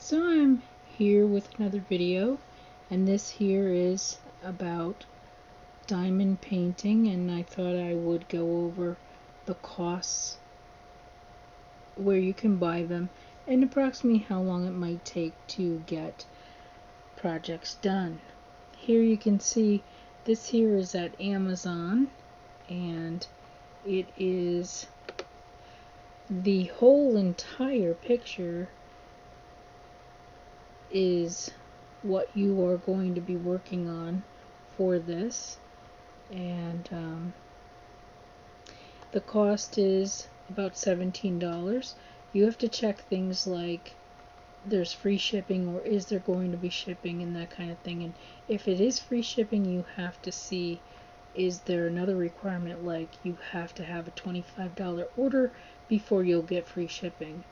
So I'm here with another video, and this here is about diamond painting, and I thought I would go over the costs, where you can buy them, and approximately how long it might take to get projects done. Here you can see this here is at Amazon, and it is the whole entire picture is what you are going to be working on for this, and the cost is about $17. You have to check things like there's free shipping, or is there going to be shipping, and that kind of thing. And if it is free shipping, you have to see, is there another requirement, like you have to have a $25 order before you'll get free shipping.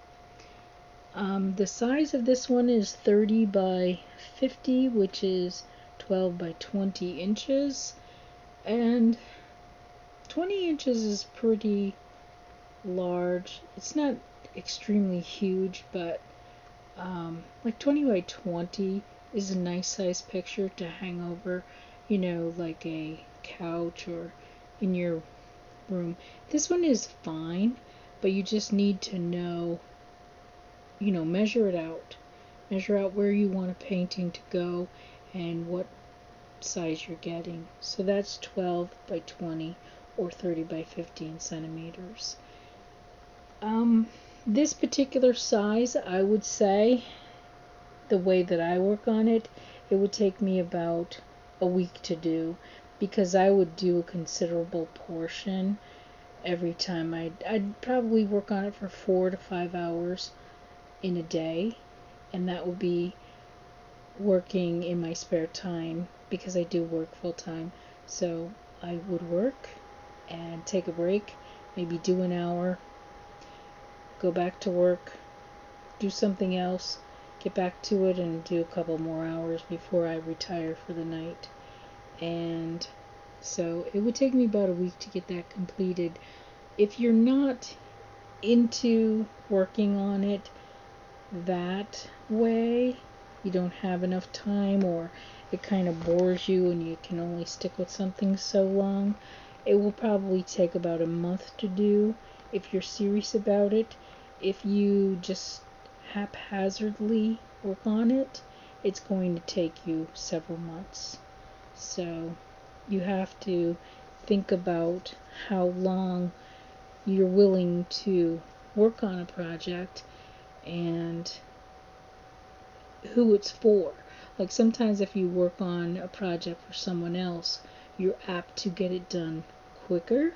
The size of this one is 30 by 50, which is 12 by 20 inches, and 20 inches is pretty large. It's not extremely huge, but like 20 by 20 is a nice size picture to hang over, like a couch or in your room. This one is fine, but you just need to know, measure it out. Measure out where you want a painting to go and what size you're getting. So that's 12 by 20 or 30 by 15 centimeters. This particular size, I would say, the way that I work on it, it would take me about a week to do, because I would do a considerable portion every time. I'd probably work on it for 4 to 5 hours in a day, and that would be working in my spare time, because I do work full time. So I would work and take a break, maybe do an hour, go back to work, do something else, get back to it, and do a couple more hours before I retire for the night. And so it would take me about a week to get that completed. If you're not into working on it that way, you don't have enough time, or it kind of bores you and you can only stick with something so long, it will probably take about a month to do if you're serious about it. If you just haphazardly work on it, it's going to take you several months. So you have to think about how long you're willing to work on a project and who it's for. Like sometimes if you work on a project for someone else, you're apt to get it done quicker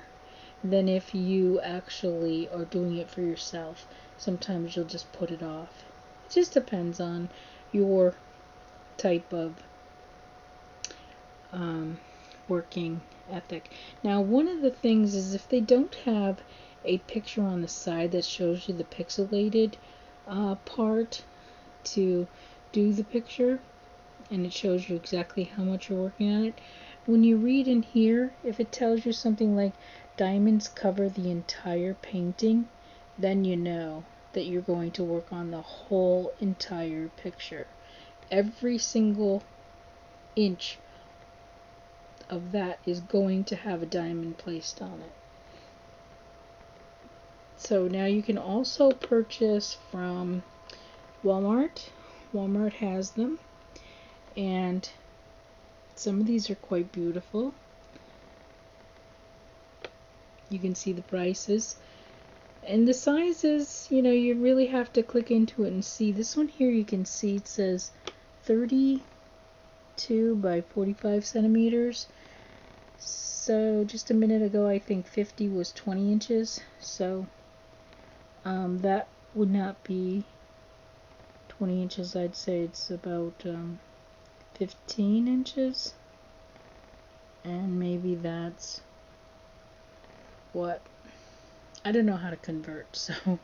than if you actually are doing it for yourself. Sometimes you'll just put it off. It just depends on your type of working ethic. Now, one of the things is, if they don't have a picture on the side that shows you the pixelated part to do the picture, and it shows you exactly how much you're working on it, when you read in here, if it tells you something like diamonds cover the entire painting, then you know that you're going to work on the whole entire picture. Every single inch of that is going to have a diamond placed on it. So now you can also purchase from Walmart. Walmart has them, and some of these are quite beautiful. You can see the prices and the sizes. You really have to click into it and see. This one here, you can see it says 32 by 45 centimeters. So just a minute ago, I think 50 was 20 inches. So that would not be 20 inches. I'd say it's about 15 inches. And maybe that's what? I don't know how to convert, so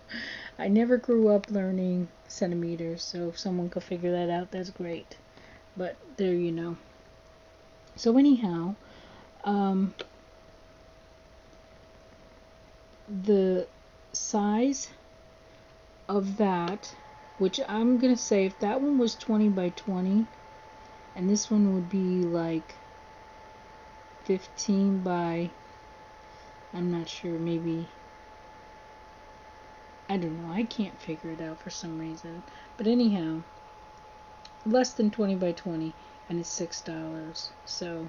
I never grew up learning centimeters, so if someone could figure that out, that's great. But there you know. So anyhow, the size of that which I'm gonna say if that one was 20 by 20 and this one would be like 15 by, I'm not sure, maybe, I don't know, I can't figure it out for some reason, but anyhow, less than 20 by 20 and it's $6. So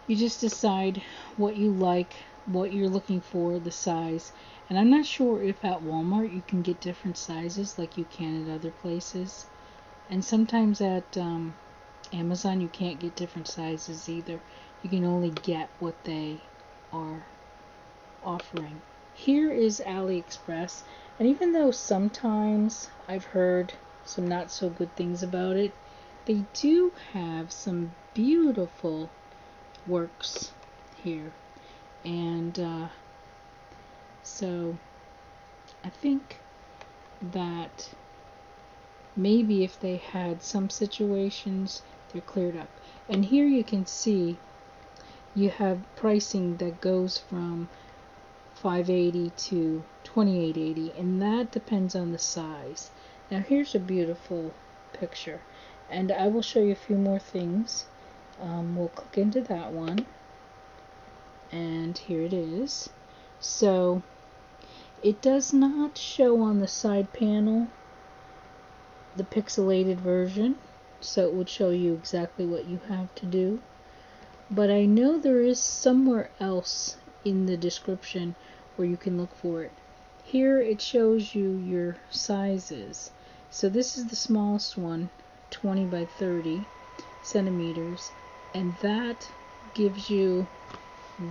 you just decide what you like, what you're looking for, the size. And I'm not sure if at Walmart you can get different sizes like you can at other places. And sometimes at Amazon you can't get different sizes either. You can only get what they are offering. Here is AliExpress, and even though sometimes I've heard some not so good things about it, they do have some beautiful works here. And so I think that maybe if they had some situations, they're cleared up. And here you can see you have pricing that goes from $5.80 to $28.80, and that depends on the size. Now here's a beautiful picture, and I will show you a few more things. We'll click into that one, and here it is. So it does not show on the side panel the pixelated version, so it would show you exactly what you have to do. But I know there is somewhere else in the description where you can look for it. Here it shows you your sizes. So this is the smallest one, 20 by 30 centimeters, and that gives you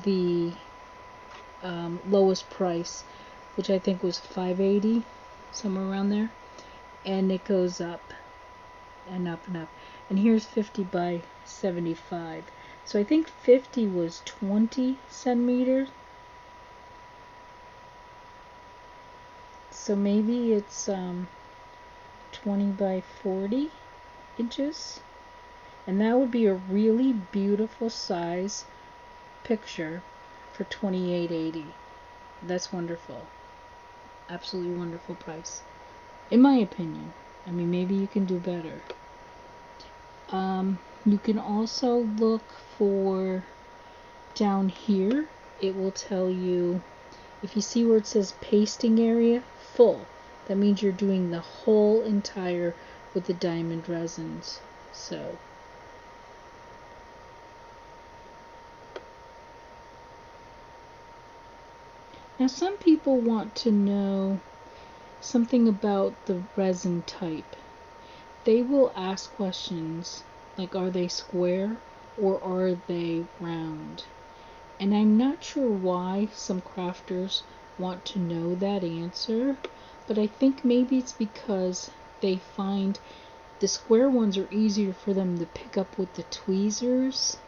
the lowest price, which I think was $5.80, somewhere around there, and it goes up and up and up. And here's 50 by 75. So I think 50 was 20 centimeters. So maybe it's 20 by 40 inches. And that would be a really beautiful size picture for $28.80. That's wonderful. Absolutely wonderful price, in my opinion. I mean, maybe you can do better. You can also look for down here. It will tell you, if you see where it says pasting area full, that means you're doing the whole entire with the diamond resins. So now some people want to know something about the resin type. They will ask questions like, are they square or are they round? And I'm not sure why some crafters want to know that answer, but I think maybe it's because they find the square ones are easier for them to pick up with the tweezers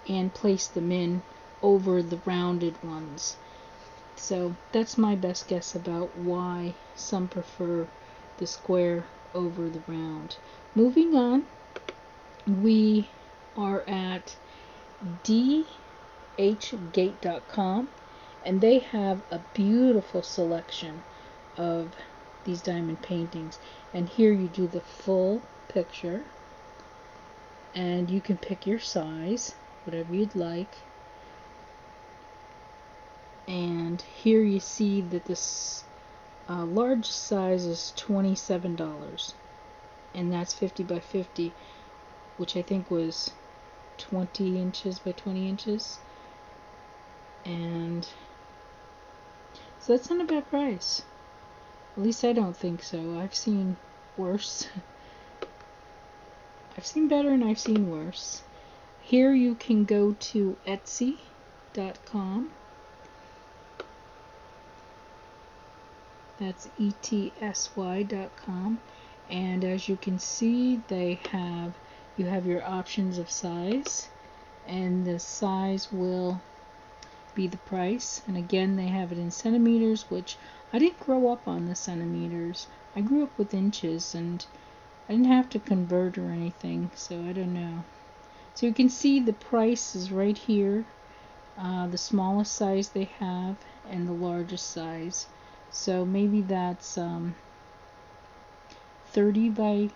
and place them in over the rounded ones. So that's my best guess about why some prefer the square over the round. Moving on, we are at dhgate.com, and they have a beautiful selection of these diamond paintings. And here you do the full picture, and you can pick your size, whatever you'd like. And here you see that this large size is $27, and that's 50 by 50, which I think was 20 inches by 20 inches. And so that's not a bad price. At least I don't think so. I've seen worse. I've seen better and I've seen worse. Here you can go to Etsy.com. That's ETSY.com. And as you can see, you have your options of size, and the size will be the price. And again, they have it in centimeters, which I didn't grow up on the centimeters. I grew up with inches, and I didn't have to convert or anything, so I don't know. So you can see the price is right here, the smallest size they have and the largest size. So maybe that's 30 by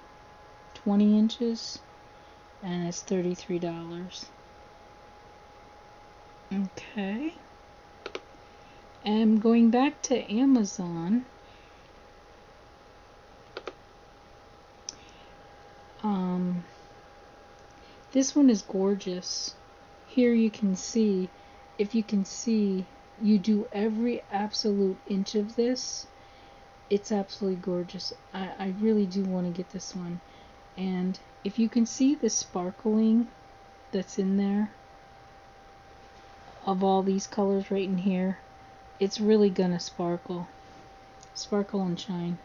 20 inches, and it's $33. Okay. And going back to Amazon, this one is gorgeous. Here you can see, if you can see, you do every absolute inch of this. It's absolutely gorgeous. I really do want to get this one. And if you can see the sparkling that's in there of all these colors right in here, it's really gonna sparkle and shine.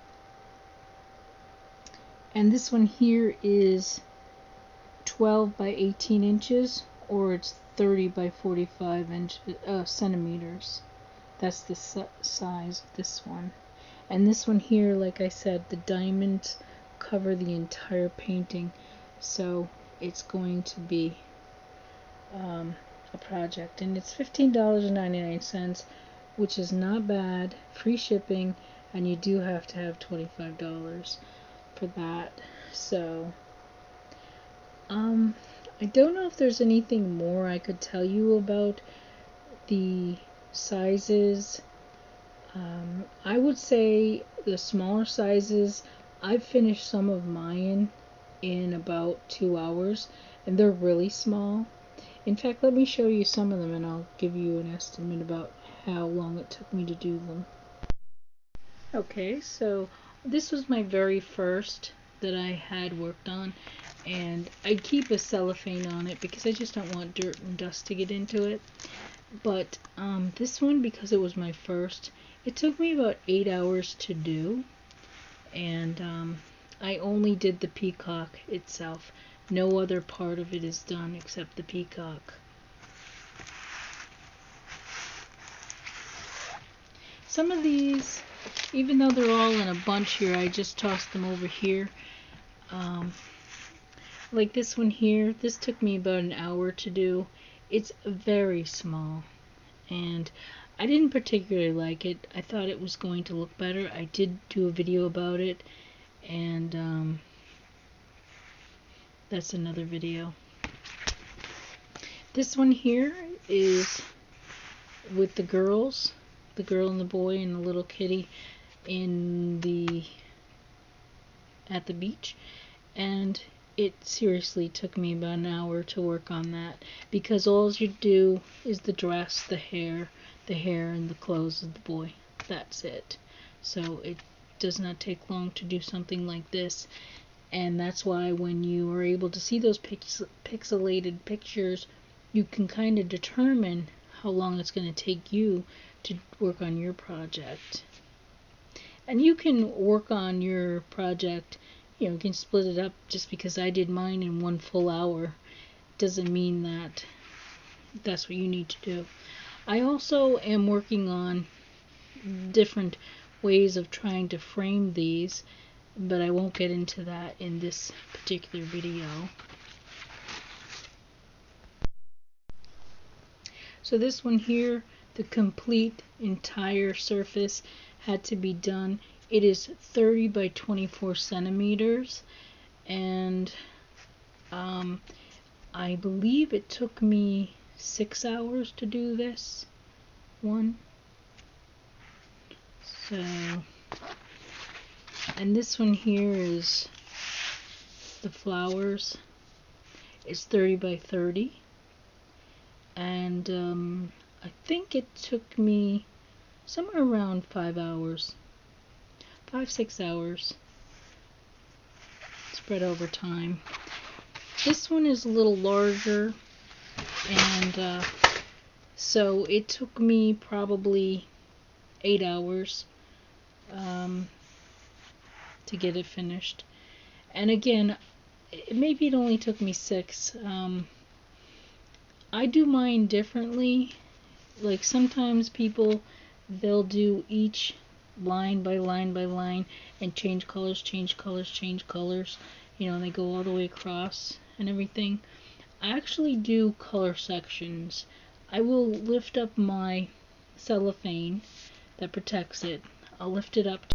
And this one here is 12 by 18 inches, or it's 30 by 45 centimeters. That's the size of this one. And this one here, like I said, the diamonds cover the entire painting, so it's going to be a project. And it's $15.99, which is not bad. Free shipping, and you do have to have $25 for that. So I don't know if there's anything more I could tell you about the sizes. I would say the smaller sizes, I've finished some of mine in about 2 hours, and they're really small. In fact, let me show you some of them, and I'll give you an estimate about how long it took me to do them. Okay, so this was my very first that I had worked on, and I keep a cellophane on it because I just don't want dirt and dust to get into it. But this one, because it was my first, it took me about 8 hours to do, and I only did the peacock itself. No other part of it is done except the peacock. Some of these, even though they're all in a bunch here, I just tossed them over here. Like this one here, this took me about an hour to do. It's very small, and I didn't particularly like it. I thought it was going to look better. I did do a video about it, and that's another video. This one here is with the girls, the girl and the boy and the little kitty at the beach, and it seriously took me about an hour to work on that, because all you do is the dress, the hair, and the clothes of the boy. That's it. So it does not take long to do something like this, and that's why when you are able to see those pixelated pictures, you can kind of determine how long it's going to take you to work on your project. And you can work on your project, you can split it up. Just because I did mine in 1 full hour doesn't mean that that's what you need to do. I also am working on different ways of trying to frame these, but I won't get into that in this particular video. So this one here, the complete entire surface had to be done. It is 30 by 24 centimeters, and I believe it took me 6 hours to do this one. So, and this one here is the flowers. It's 30 by 30, and I think it took me somewhere around 5 hours, 5-6 hours, spread over time. This one is a little larger, and so it took me probably 8 hours to get it finished. And again, maybe it only took me 6. I do mine differently. Like sometimes people, they'll do each line by line by line and change colors, and they go all the way across and everything. I actually do color sections. I will lift up my cellophane that protects it. I'll lift it up